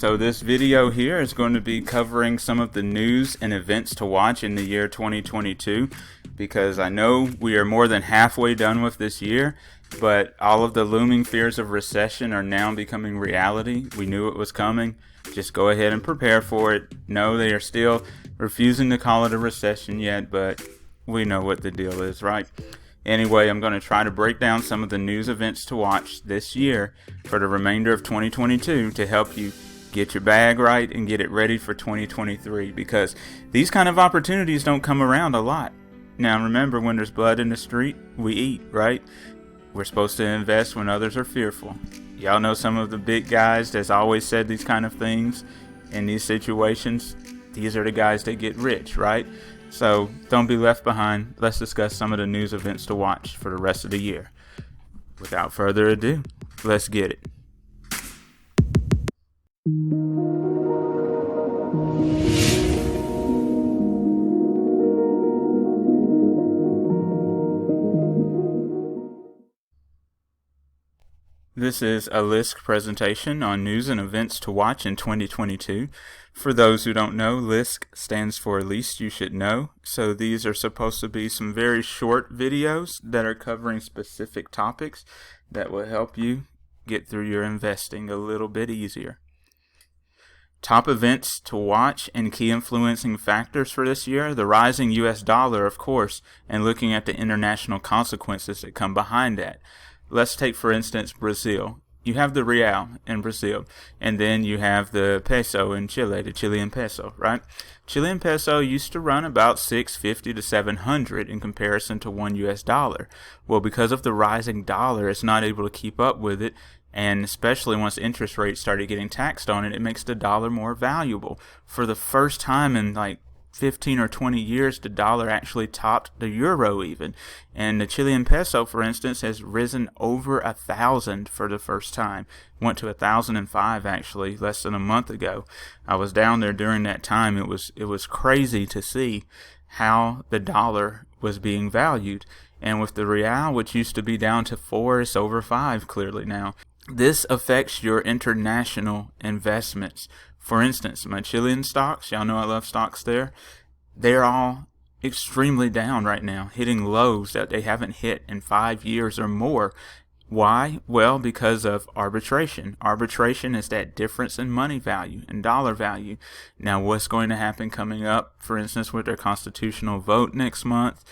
So this video here is going to be covering some of the news and events to watch in the year 2022, because I know we are more than halfway done with this year, but all of the looming fears of recession are now becoming reality. We knew it was coming. Just go ahead and prepare for it. No, they are still refusing to call it a recession yet, but we know what the deal is, right? Anyway, I'm going to try to break down some of the news events to watch this year for the remainder of 2022 to help you get your bag right and get it ready for 2023, because these kind of opportunities don't come around a lot. Now remember, when there's blood in the street, we eat, right? We're supposed to invest when others are fearful. Y'all know some of the big guys that's always said these kind of things in these situations. These are the guys that get rich, right? So don't be left behind. Let's discuss some of the news events to watch for the rest of the year. Without further ado, let's get it. This is a LISC presentation on news and events to watch in 2022. For those who don't know, LISC stands for Least You Should Know. So these are supposed to be some very short videos that are covering specific topics that will help you get through your investing a little bit easier. Top events to watch and key influencing factors for this year: the rising US dollar, of course, and looking at the international consequences that come behind that. Let's take, for instance, Brazil. You have the real in Brazil, and then you have the peso in Chile, the Chilean peso, right? Chilean peso used to run about 650 to 700 in comparison to $1 US. Well, because of the rising dollar, it's not able to keep up with it, and especially once interest rates started getting taxed on it, it makes the dollar more valuable. For the first time in like 15 or 20 years, the dollar actually topped the euro even. And the Chilean peso, for instance, has risen over 1,000 for the first time. Went to 1,005 actually less than a month ago. I was down there during that time. It was crazy to see how the dollar was being valued. And with the real, which used to be down to 4, it's over 5 clearly now. This affects your international investments. For instance, my Chilean stocks, y'all know I love stocks there, they're all extremely down right now, hitting lows that they haven't hit in 5 years or more. Why? Well, because of arbitration. Arbitration is that difference in money value and dollar value. Now, what's going to happen coming up, for instance, with their constitutional vote next month,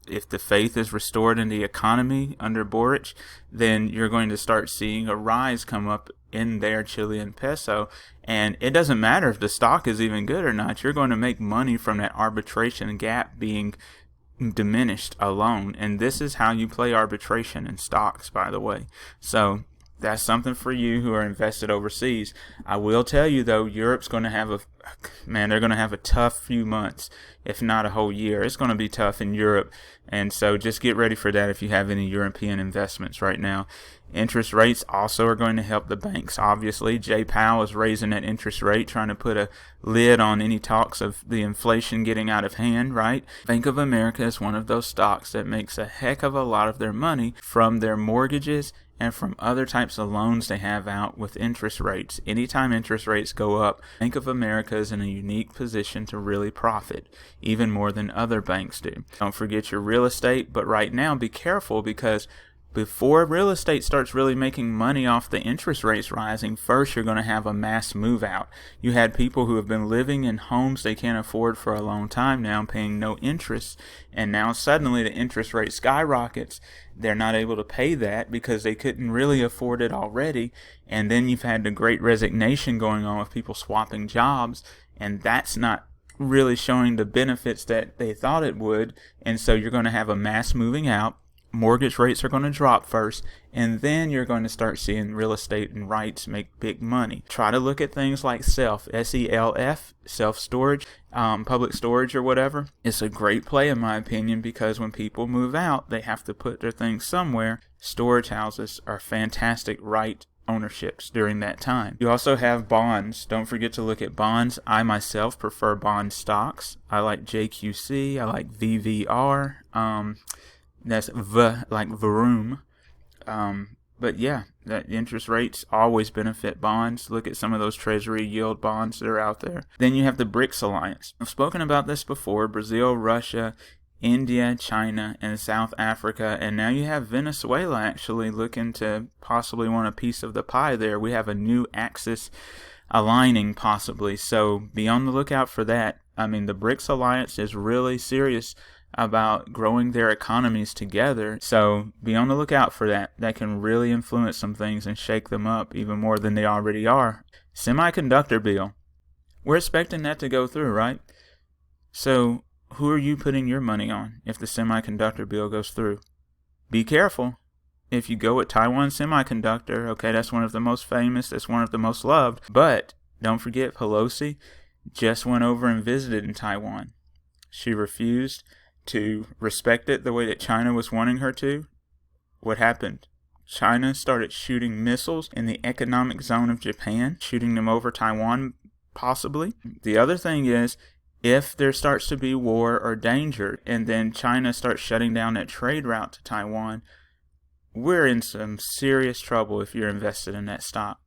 if the faith is restored in the economy under Boric, then you're going to start seeing a rise come up in their Chilean peso. And it doesn't matter if the stock is even good or not. You're going to make money from that arbitration gap being diminished alone. And this is how you play arbitration in stocks, by the way. So that's something for you who are invested overseas. I will tell you though, Europe's going to have they're going to have a tough few months, if not a whole year. It's going to be tough in Europe. And so just get ready for that if you have any European investments right now. Interest rates also are going to help the banks. Obviously, Jay Powell is raising that interest rate, trying to put a lid on any talks of the inflation getting out of hand, right? Bank of America is one of those stocks that makes a heck of a lot of their money from their mortgages and from other types of loans they have out with interest rates. Anytime interest rates go up, Bank of America is in a unique position to really profit, even more than other banks do. Don't forget your real estate, but right now be careful, because before real estate starts really making money off the interest rates rising, first you're going to have a mass move out. You had people who have been living in homes they can't afford for a long time now, paying no interest, and now suddenly the interest rate skyrockets. They're not able to pay that because they couldn't really afford it already. And then you've had the great resignation going on with people swapping jobs, and that's not really showing the benefits that they thought it would. And so you're going to have a mass moving out. Mortgage rates are going to drop first, and then you're going to start seeing real estate and rights make big money. Try to look at things like SELF, S-E-L-F, self-storage, public storage or whatever. It's a great play in my opinion, because when people move out, they have to put their things somewhere. Storage houses are fantastic right ownerships during that time. You also have bonds. Don't forget to look at bonds. I myself prefer bond stocks. I like JQC. I like VVR. That's like Vroom. But yeah, that interest rates always benefit bonds. Look at some of those treasury yield bonds that are out there. Then you have the BRICS alliance. I've spoken about this before: Brazil, Russia, India, China, and South Africa. And now you have Venezuela actually looking to possibly want a piece of the pie there. We have a new axis aligning possibly. So be on the lookout for that. I mean, the BRICS alliance is really serious about growing their economies together. So be on the lookout for that. That can really influence some things and shake them up even more than they already are. Semiconductor bill. We're expecting that to go through, right? So who are you putting your money on if the semiconductor bill goes through? Be careful. If you go with Taiwan Semiconductor, okay, that's one of the most famous, that's one of the most loved. But don't forget, Pelosi just went over and visited in Taiwan. She refused to respect it the way that China was wanting her to. What happened? China started shooting missiles in the economic zone of Japan, shooting them over Taiwan, possibly. The other thing is, if there starts to be war or danger, and then China starts shutting down that trade route to Taiwan, we're in some serious trouble if you're invested in that stock.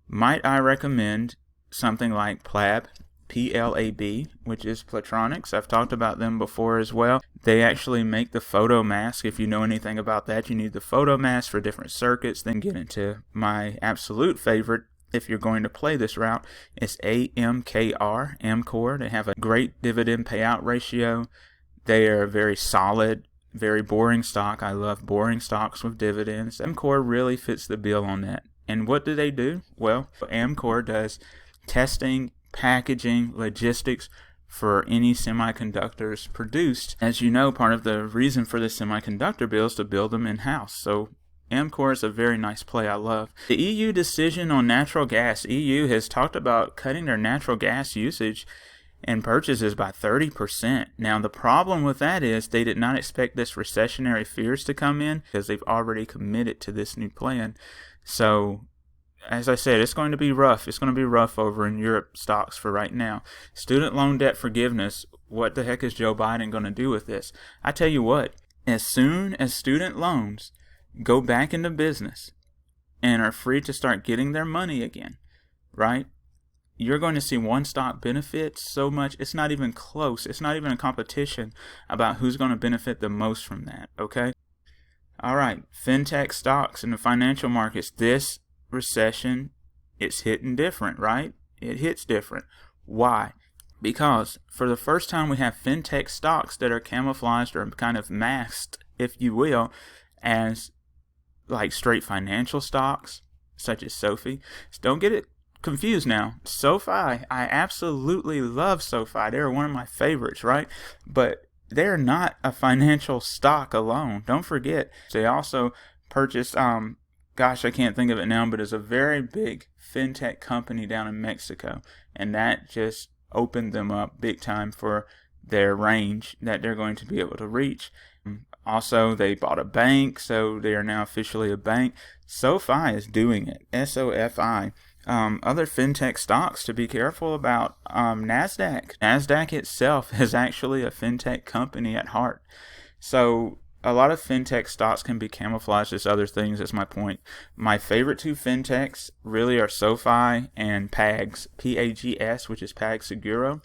Might I recommend something like PLAB, PLAB, which is Platronics. I've talked about them before as well. They actually make the photo mask. If you know anything about that, you need the photo mask for different circuits. Then get into my absolute favorite if you're going to play this route. It's AMKR, Amcor. They have a great dividend payout ratio. They are very solid, very boring stock. I love boring stocks with dividends. Amcor really fits the bill on that. And what do? Well, Amcor does testing, packaging, logistics for any semiconductors produced. As you know, part of the reason for the semiconductor bill is to build them in-house. So Amcor is a very nice play I love. The EU decision on natural gas. EU has talked about cutting their natural gas usage and purchases by 30%. Now the problem with that is they did not expect this recessionary fears to come in because they've already committed to this new plan. So as I said, it's going to be rough. It's going to be rough over in Europe stocks for right now. Student loan debt forgiveness. What the heck is Joe Biden going to do with this? I tell you what, as soon as student loans go back into business and are free to start getting their money again, right? You're going to see one stock benefit so much. It's not even close. It's not even a competition about who's going to benefit the most from that, okay? All right, Fintech stocks in the financial markets. This recession, it's hitting different, right? It hits different. Why? Because for the first time we have Fintech stocks that are camouflaged or kind of masked, if you will, as like straight financial stocks, such as SoFi. So don't get it confused now. SoFi, I absolutely love SoFi. They're one of my favorites, right? But they're not a financial stock alone. Don't forget, they also purchased, gosh, I can't think of it now, but it's a very big fintech company down in Mexico. And that just opened them up big time for their range that they're going to be able to reach. Also, they bought a bank, so they are now officially a bank. SoFi is doing it. SOFI. Other fintech stocks to be careful about. NASDAQ. NASDAQ itself is actually a fintech company at heart. So a lot of fintech stocks can be camouflaged as other things, is my point. My favorite two fintechs really are SoFi and PAGS, P-A-G-S, which is PagSeguro.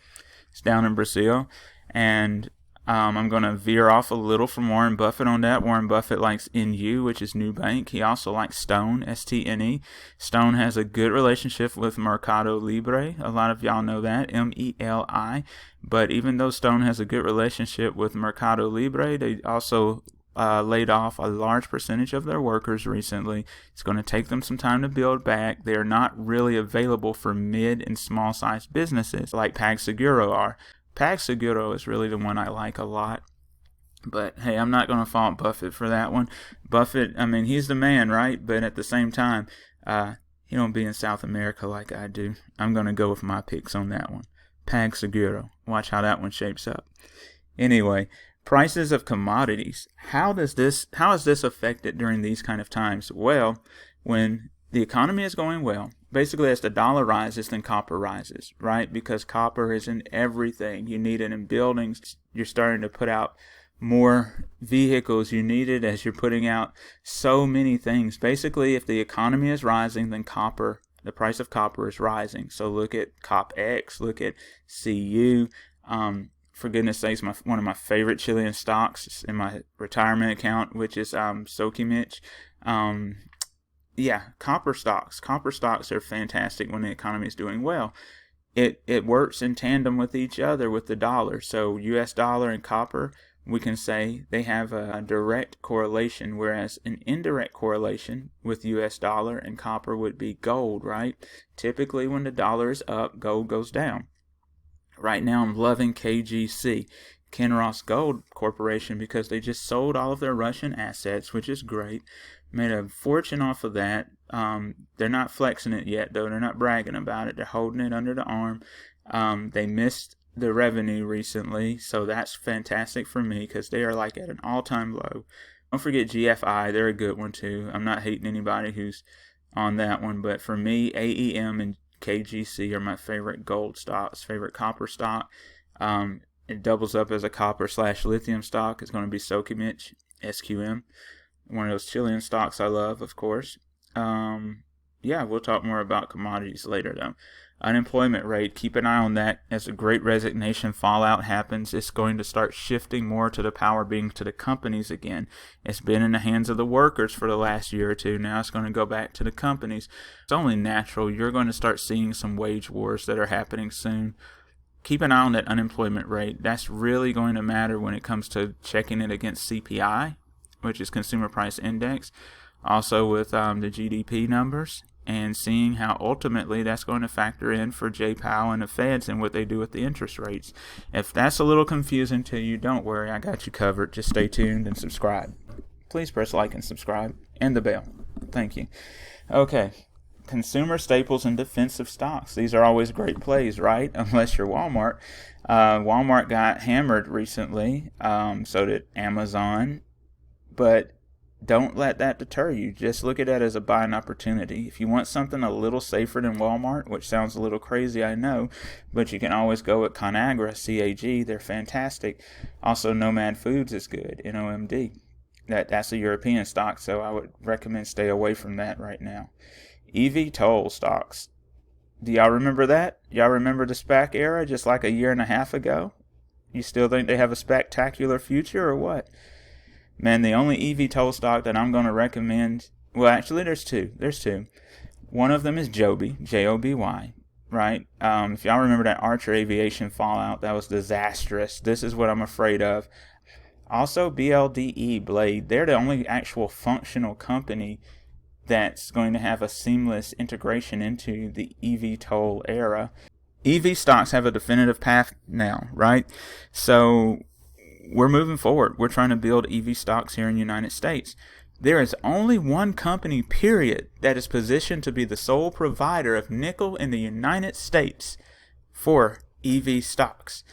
It's down in Brazil. And I'm going to veer off a little from Warren Buffett on that. Warren Buffett likes NU, which is New Bank. He also likes Stone, S-T-N-E. Stone has a good relationship with Mercado Libre. A lot of y'all know that, M-E-L-I. But even though Stone has a good relationship with Mercado Libre, they also laid off a large percentage of their workers recently. It's going to take them some time to build back. They are not really available for mid and small-sized businesses like PagSeguro are. PagSeguro is really the one I like a lot. But hey, I'm not going to fault Buffett for that one. Buffett, I mean, he's the man, right? But at the same time, he don't be in South America like I do. I'm going to go with my picks on that one. PagSeguro. Watch how that one shapes up. Anyway, prices of commodities. How is this affected during these kind of times? Well, when the economy is going well, basically as the dollar rises, then copper rises, right? Because copper is in everything. You need it in buildings. You're starting to put out more vehicles you need it as you're putting out so many things. Basically, if the economy is rising, then the price of copper is rising. So look at COPX, look at CU. For goodness sakes, one of my favorite Chilean stocks in my retirement account, which is Sokimich. Copper stocks. Copper stocks are fantastic when the economy is doing well. It works in tandem with each other with the dollar. So US dollar and copper, we can say they have a direct correlation, whereas an indirect correlation with US dollar and copper would be gold, right? Typically when the dollar is up, gold goes down. Right now I'm loving KGC, Kinross Gold Corporation, because they just sold all of their Russian assets, which is great. Made a fortune off of that. They're not flexing it yet, though. They're not bragging about it. They're holding it under the arm. They missed the revenue recently, so that's fantastic for me because they are like at an all-time low. Don't forget GFI. They're a good one too. I'm not hating anybody who's on that one, but for me, AEM and KGC are my favorite gold stocks, favorite copper stock. It doubles up as a copper/lithium stock. It's going to be Sokimich, SQM. One of those Chilean stocks I love, of course. We'll talk more about commodities later, though. Unemployment rate, keep an eye on that. As the great resignation fallout happens, it's going to start shifting more to the power being to the companies again. It's been in the hands of the workers for the last year or two. Now it's going to go back to the companies. It's only natural. You're going to start seeing some wage wars that are happening soon. Keep an eye on that unemployment rate. That's really going to matter when it comes to checking it against CPI, which is Consumer Price Index, also with the GDP numbers, and seeing how ultimately that's going to factor in for Jay Powell and the Feds and what they do with the interest rates. If that's a little confusing to you, don't worry, I got you covered. Just stay tuned and subscribe. Please press like and subscribe, and the bell. Thank you. Okay, consumer staples and defensive stocks. These are always great plays, right? Unless you're Walmart. Walmart got hammered recently, so did Amazon. But don't let that deter you. Just look at it as a buying opportunity. If you want something a little safer than Walmart, which sounds a little crazy, I know, but you can always go with Conagra, CAG. They're fantastic. Also, Nomad Foods is good, NOMD. That's a European stock, so I would recommend stay away from that right now. EV toll stocks. Do y'all remember that? Y'all remember the SPAC era just like a year and a half ago? You still think they have a spectacular future or what? Man, the only EV toll stock that I'm going to recommend, well, actually, there's two. One of them is Joby, Joby, right? If y'all remember that Archer Aviation fallout, that was disastrous. This is what I'm afraid of. Also, BLDE, Blade, they're the only actual functional company that's going to have a seamless integration into the EV toll era. EV stocks have a definitive path now, right? So we're moving forward. We're trying to build EV stocks here in the United States. There is only one company, period, that is positioned to be the sole provider of nickel in the United States for EV stocks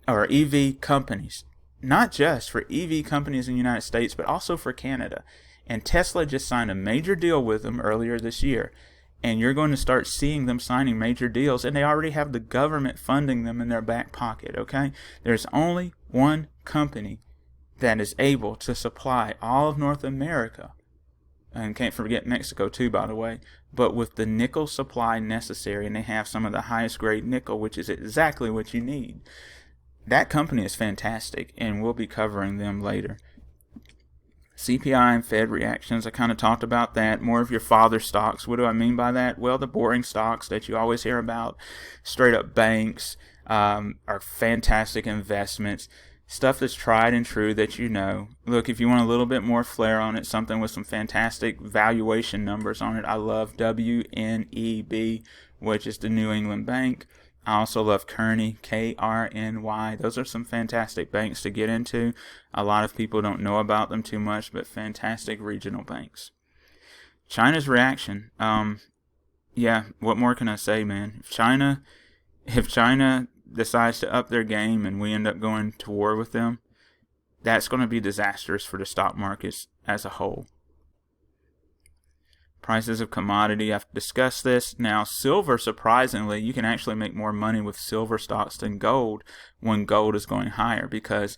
or EV companies. Not just for EV companies in the United States, but also for Canada. And Tesla just signed a major deal with them earlier this year. And you're going to start seeing them signing major deals, and they already have the government funding them in their back pocket, okay? There's only one company that is able to supply all of North America, and can't forget Mexico too, by the way, but with the nickel supply necessary, and they have some of the highest grade nickel, which is exactly what you need. That company is fantastic, and we'll be covering them later. CPI and Fed reactions, I kind of talked about that. More of your father stocks. What do I mean by that? Well, the boring stocks that you always hear about, straight up banks, are fantastic investments. Stuff that's tried and true that you know. Look, if you want a little bit more flair on it, something with some fantastic valuation numbers on it, I love WNEB, which is the New England Bank. I also love Kearney, KRNY. Those are some fantastic banks to get into. A lot of people don't know about them too much, but fantastic regional banks. China's reaction. What more can I say, man? If China decides to up their game and we end up going to war with them, that's going to be disastrous for the stock markets as a whole. Prices of commodity, I've discussed this. Now, silver, surprisingly, you can actually make more money with silver stocks than gold when gold is going higher, because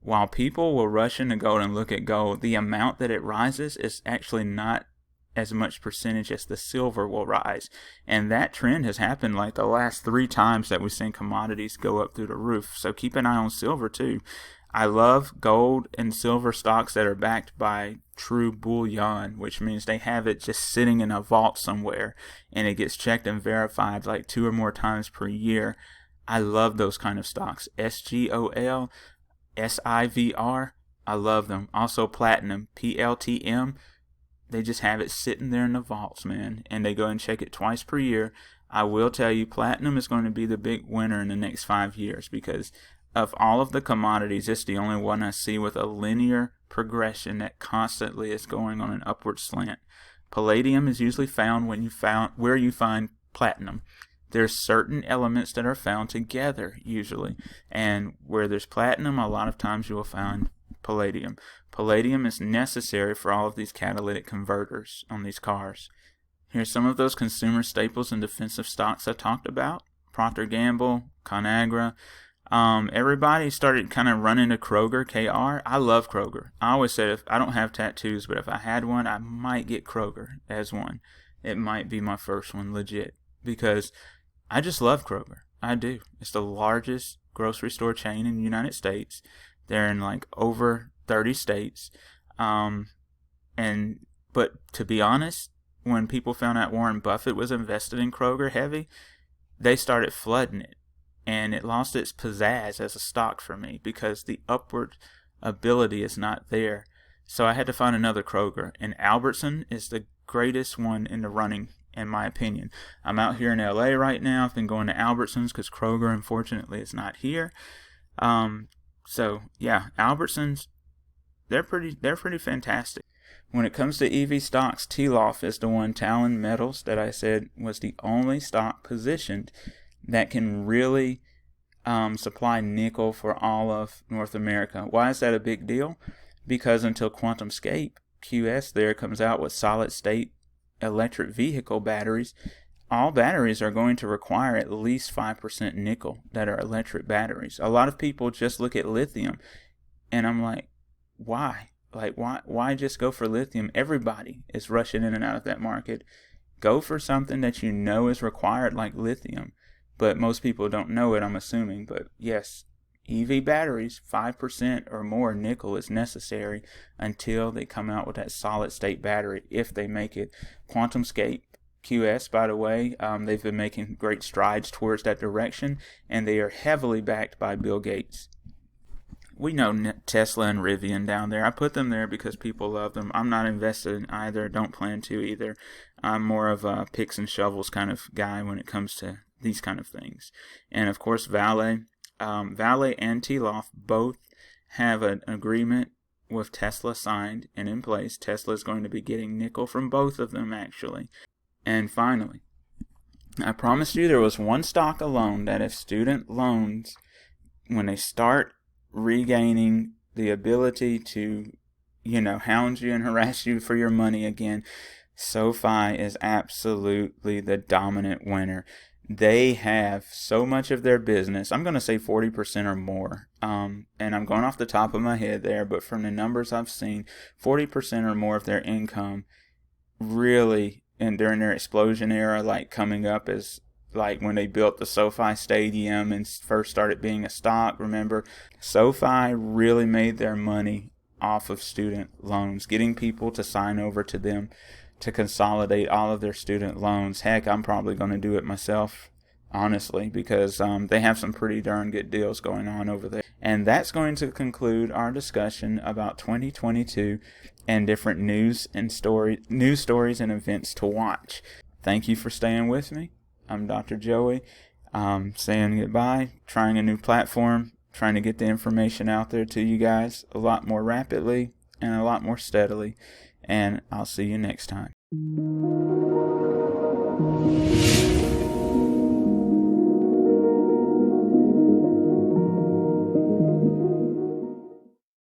while people will rush into gold and look at gold, the amount that it rises is actually not as much percentage as the silver will rise. And that trend has happened like the last 3 times that we've seen commodities go up through the roof. So keep an eye on silver too. I love gold and silver stocks that are backed by true bullion, which means they have it just sitting in a vault somewhere and it gets checked and verified like 2 or more times per year. I love those kind of stocks. SGOL, SIVR, I love them. Also platinum, PLTM, they just have it sitting there in the vaults, man, and they go and check it twice per year. I will tell you, platinum is going to be the big winner in the next 5 years because of all of the commodities, it's the only one I see with a linear progression that constantly is going on an upward slant. Palladium is usually found where you find platinum. There's certain elements that are found together usually, and where there's platinum, a lot of times you will find palladium. Palladium is necessary for all of these catalytic converters on these cars. Here's some of those consumer staples and defensive stocks I talked about. Procter & Gamble, ConAgra. Everybody started kind of running to Kroger, KR. I love Kroger. I always said if I don't have tattoos, but if I had one, I might get Kroger as one. It might be my first one, legit, because I just love Kroger. I do. It's the largest grocery store chain in the United States. They're in like over 30 states. But to be honest, when people found out Warren Buffett was invested in Kroger heavy, they started flooding it. And it lost its pizzazz as a stock for me because the upward ability is not there. So I had to find another Kroger. And Albertson is the greatest one in the running, in my opinion. I'm out here in LA right now. I've been going to Albertsons because Kroger, unfortunately, is not here. So yeah, Albertsons, they're pretty fantastic. When it comes to EV stocks, Teloff is the one, Talon Metals, that I said was the only stock positioned that can really supply nickel for all of North America. Why is that a big deal? Because until QuantumScape, QS there, comes out with solid state electric vehicle batteries, all batteries are going to require at least 5% nickel that are electric batteries. A lot of people just look at lithium, and I'm like, why? Like, why just go for lithium? Everybody is rushing in and out of that market. Go for something that you know is required, like lithium. But most people don't know it, I'm assuming. But yes, EV batteries, 5% or more nickel is necessary until they come out with that solid state battery, if they make it. QuantumScape, QS, by the way, they've been making great strides towards that direction, and they are heavily backed by Bill Gates. We know Tesla and Rivian down there. I put them there because people love them. I'm not invested in either. Don't plan to either. I'm more of a picks and shovels kind of guy when it comes to these kind of things. And of course, Vale and Teloff both have an agreement with Tesla signed and in place. Tesla is going to be getting nickel from both of them, actually. And finally, I promised you there was one stock alone that if student loans, when they start regaining the ability to, hound you and harass you for your money again, SoFi is absolutely the dominant winner. They have so much of their business, I'm going to say 40% or more, and I'm going off the top of my head there, but from the numbers I've seen, 40% or more of their income really, and during their explosion era, like coming up as like when they built the SoFi Stadium and first started being a stock, remember? SoFi really made their money off of student loans, getting people to sign over to them to consolidate all of their student loans. Heck, I'm probably going to do it myself, honestly, because they have some pretty darn good deals going on over there. And that's going to conclude our discussion about 2022 and different news stories and events to watch. Thank you for staying with me. I'm Dr. Joey, saying goodbye, trying a new platform, trying to get the information out there to you guys a lot more rapidly and a lot more steadily. And I'll see you next time.